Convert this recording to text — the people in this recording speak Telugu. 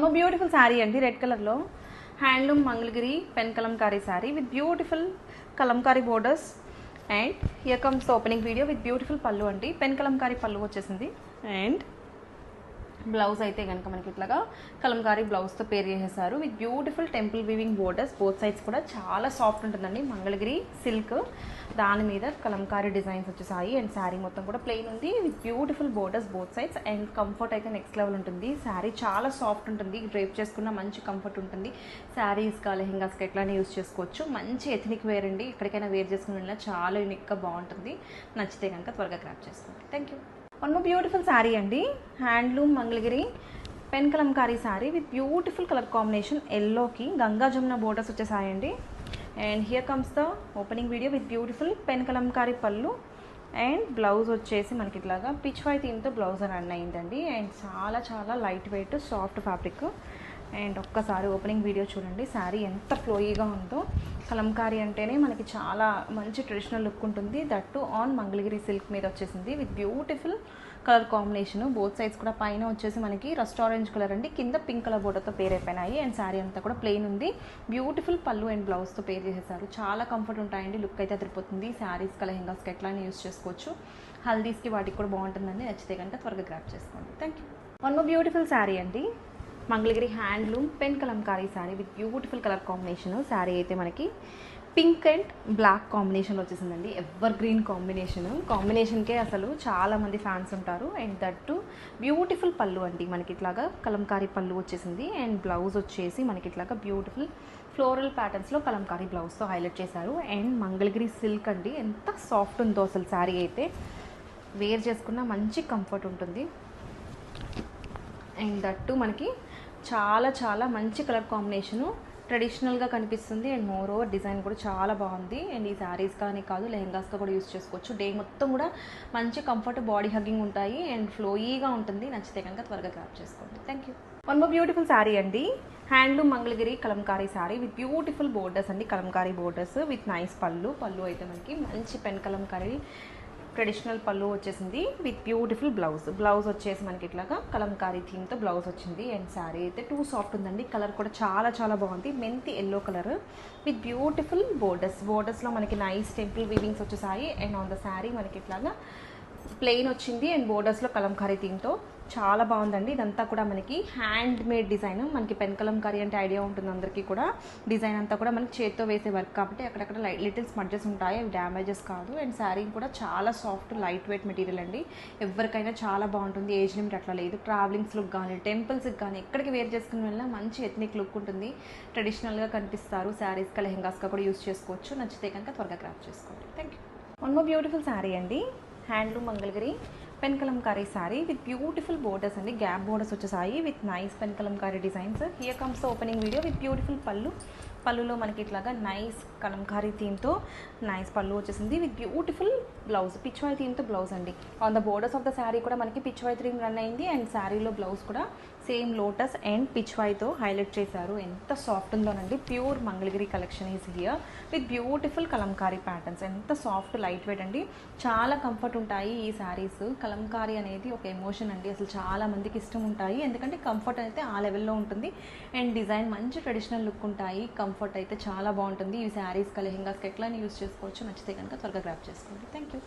వన్ మోర్ బ్యూటిఫుల్ శారీ అండి, రెడ్ కలర్లో handloom Mangalagiri pen Kalamkari sari with beautiful Kalamkari borders. And here comes the opening video with beautiful పళ్ళు అండి, పెన్ కలంకారీ పళ్ళు వచ్చేసింది. అండ్ బ్లౌజ్ అయితే కనుక మనకి ఇట్లాగా కలంకారీ బ్లౌజ్తో పేర్ చేసేసారు with beautiful temple weaving borders. Both sides కూడా చాలా సాఫ్ట్ ఉంటుందండి, మంగళగిరి సిల్క్, దాని మీద కలంకారీ డిజైన్స్ వచ్చేసాయి. అండ్ శారీ మొత్తం కూడా ప్లెయిన్ ఉంది with beautiful borders both sides. And comfort అయితే నెక్స్ట్ లెవెల్ ఉంటుంది. శారీ చాలా సాఫ్ట్ ఉంటుంది, డ్రేప్ చేసుకున్న మంచి కంఫర్ట్ ఉంటుంది. శారీస్గా లెహెంగాస్కి ఎట్లానే యూస్ చేసుకోవచ్చు. మంచి ఎథనిక్ వేర్ అండి, ఎక్కడికైనా వేర్ చేసుకుని వెళ్ళినా చాలా యూనిక్గా బాగుంటుంది. నచ్చితే కనుక త్వరగా గ్రాప్ చేసుకోండి. Thank you. One more beautiful sari అండి, handloom Mangalagiri pen Kalamkari sari with beautiful colour combination. ఎల్లోకి గంగా జమున బోర్డర్స్ వచ్చేసాయండి. And here comes the opening video with beautiful pen Kalamkari pallu. And blouse వచ్చేసి మనకి ఇట్లాగా పిచ్ వై థీమ్తో బ్లౌజ్ రన్ అయిందండి. అండ్ చాలా చాలా light weight soft fabric. And ఒక్కసారి ఓపెనింగ్ వీడియో చూడండి, శారీ ఎంత ఫ్లోయీగా ఉందో. కలంకారీ అంటేనే మనకి చాలా మంచి ట్రెడిషనల్ లుక్ ఉంటుంది, దట్టు ఆన్ మంగళగిరి సిల్క్ మీద వచ్చేసింది with beautiful colour combination. Both sides కూడా పైన వచ్చేసి మనకి రస్ట్ ఆరెంజ్ కలర్ అండి, కింద పింక్ కలర్ బోర్డర్తో పేర్ అయిపోయినాయి. అండ్ శారీ అంతా కూడా ప్లెయిన్ ఉంది, బ్యూటిఫుల్ పళ్ళు అండ్ బ్లౌజ్తో పేర్ చేసేసారు. చాలా కంఫర్ట్ ఉంటాయండి, లుక్ అయితే అదిరిపోతుంది. శారీస్కి లెహెంగాస్కి ఎట్లా యూస్ చేసుకోవచ్చు, హల్దీస్కి వాటికి కూడా బాగుంటుందండి. నచ్చితే కనుక త్వరగా గ్రాప్ చేసుకోండి. Thank you. One more beautiful sari అండి, Mangalagiri handloom pen Kalamkari sari with beautiful colour combination. Sari అయితే మనకి పింక్ అండ్ బ్లాక్ కాంబినేషన్లో వచ్చేసిందండి, ఎవర్ గ్రీన్ కాంబినేషన్కే అసలు చాలామంది ఫ్యాన్స్ ఉంటారు. అండ్ దట్టు బ్యూటిఫుల్ పళ్ళు అండి, మనకి ఇట్లాగా కలంకారీ పళ్ళు వచ్చేసింది. అండ్ బ్లౌజ్ వచ్చేసి మనకి ఇట్లాగా బ్యూటిఫుల్ ఫ్లోరల్ ప్యాటర్న్స్లో కలంకారీ బ్లౌజ్తో హైలైట్ చేశారు. అండ్ మంగళగిరి సిల్క్ అండి, ఎంత సాఫ్ట్ ఉందో అసలు. శారీ అయితే వేర్ చేసుకున్న మంచి కంఫర్ట్ ఉంటుంది. అండ్ దట్టు మనకి చాలా చాలా మంచి కలర్ కాంబినేషను, ట్రెడిషనల్గా కనిపిస్తుంది. అండ్ మోర్ ఓవర్ డిజైన్ కూడా చాలా బాగుంది. అండ్ ఈ శారీస్ కానీ కాదు, లెహెంగాస్గా కూడా యూస్ చేసుకోవచ్చు. డే మొత్తం కూడా మంచి కంఫర్ట్, బాడీ హగ్గింగ్ ఉంటాయి. అండ్ ఫ్లోయీగా ఉంటుంది. నచ్చితే కనుక త్వరగా గ్రాప్ చేసుకోండి. Thank you. One more beautiful sari అండి, handloom Mangalagiri Kalamkari sari with beautiful borders అండి, కలంకారీ బోర్డర్స్ విత్ నైస్ పళ్ళు అయితే మనకి మంచి పెన్ కలంకారీ ట్రెడిషనల్ పళ్ళు వచ్చేసింది విత్ బ్యూటిఫుల్ బ్లౌజ్ వచ్చేసి మనకి ఇట్లాగా కలంకారీ థీమ్తో బ్లౌజ్ వచ్చింది. అండ్ శారీ అయితే టూ సాఫ్ట్ ఉందండి, కలర్ కూడా చాలా చాలా బాగుంది, మెంతి ఎల్లో కలర్ విత్ బ్యూటిఫుల్ బోర్డర్స్లో మనకి నైస్ టెంపుల్ వీవింగ్స్ వచ్చేసాయి. అండ్ ఆన్ ద శారీ మనకి ఇట్లాగా ప్లెయిన్ వచ్చింది అండ్ బోర్డర్స్లో కలంకారీ థీమ్తో చాలా బాగుందండి. ఇదంతా కూడా మనకి హ్యాండ్ మేడ్ డిజైన్. మనకి పెన్ కలంకారీ అంటే ఐడియా ఉంటుంది అందరికీ కూడా. డిజైన్ అంతా కూడా మనకి చేత్తో వేసే వర్క్ కాబట్టి అక్కడక్కడ లిటిల్ స్మడ్జెస్ ఉంటాయి, అవి డ్యామేజెస్ కాదు. అండ్ శారీ కూడా చాలా సాఫ్ట్ లైట్ వెయిట్ మెటీరియల్ అండి, ఎవరికైనా చాలా బాగుంటుంది. ఏజ్ లిమిట్ అట్లా లేదు. ట్రావెలింగ్స్కి కానీ టెంపుల్స్కి కానీ ఎక్కడికి వేర్ చేసుకుని వెళ్ళినా మంచి ఎథనిక్ లుక్ ఉంటుంది, ట్రెడిషనల్గా కనిపిస్తారు. శారీస్గా లెహెంగాస్గా కూడా యూస్ చేసుకోవచ్చు. నచ్చితే కనుక త్వరగా గ్రాప్ చేసుకోండి. Thank you. One more beautiful sari అండి, handloom Mangalagiri pen Kalamkari sari with beautiful borders అండి, గ్యాప్ బోర్డర్స్ వచ్చేసాయి with nice pen Kalamkari designs. Here comes opening video with beautiful పళ్ళులో మనకి ఇట్లాగా నైస్ కలంకారీ థీమ్తో నైస్ పళ్ళు వచ్చేసింది విత్ బ్యూటిఫుల్ బ్లౌజ్, పిచ్వాయ్ థీమ్తో బ్లౌజ్ అండి. On the borders of the sari కూడా మనకి పిచ్వాయ్ థీమ్ రన్ అయింది. అండ్ శారీలో బ్లౌజ్ కూడా సేమ్ లోటస్ అండ్ పిచ్వాయ్తో హైలైట్ చేశారు. ఎంత సాఫ్ట్ ఉందోనండి, pure Mangalagiri collection is here with beautiful Kalamkari patterns. ఎంత సాఫ్ట్ లైట్ వెయిట్ అండి, చాలా కంఫర్ట్ ఉంటాయి ఈ శారీస్. కలంకారీ అనేది ఒక ఎమోషన్ అండి, అసలు చాలా మందికి ఇష్టం ఉంటాయి, ఎందుకంటే కంఫర్ట్ అయితే ఆ లెవెల్లో ఉంటుంది. అండ్ డిజైన్ మంచి ట్రెడిషనల్ లుక్ ఉంటాయి, కంఫర్ట్ అయితే చాలా బాగుంటుంది. ఈ శారీస్కి లెహెంగాస్కి ఎట్లా యూస్ చేసుకోవచ్చు. నచ్చితే కనుక త్వరగా గ్రాప్ చేసుకోండి. Thank you.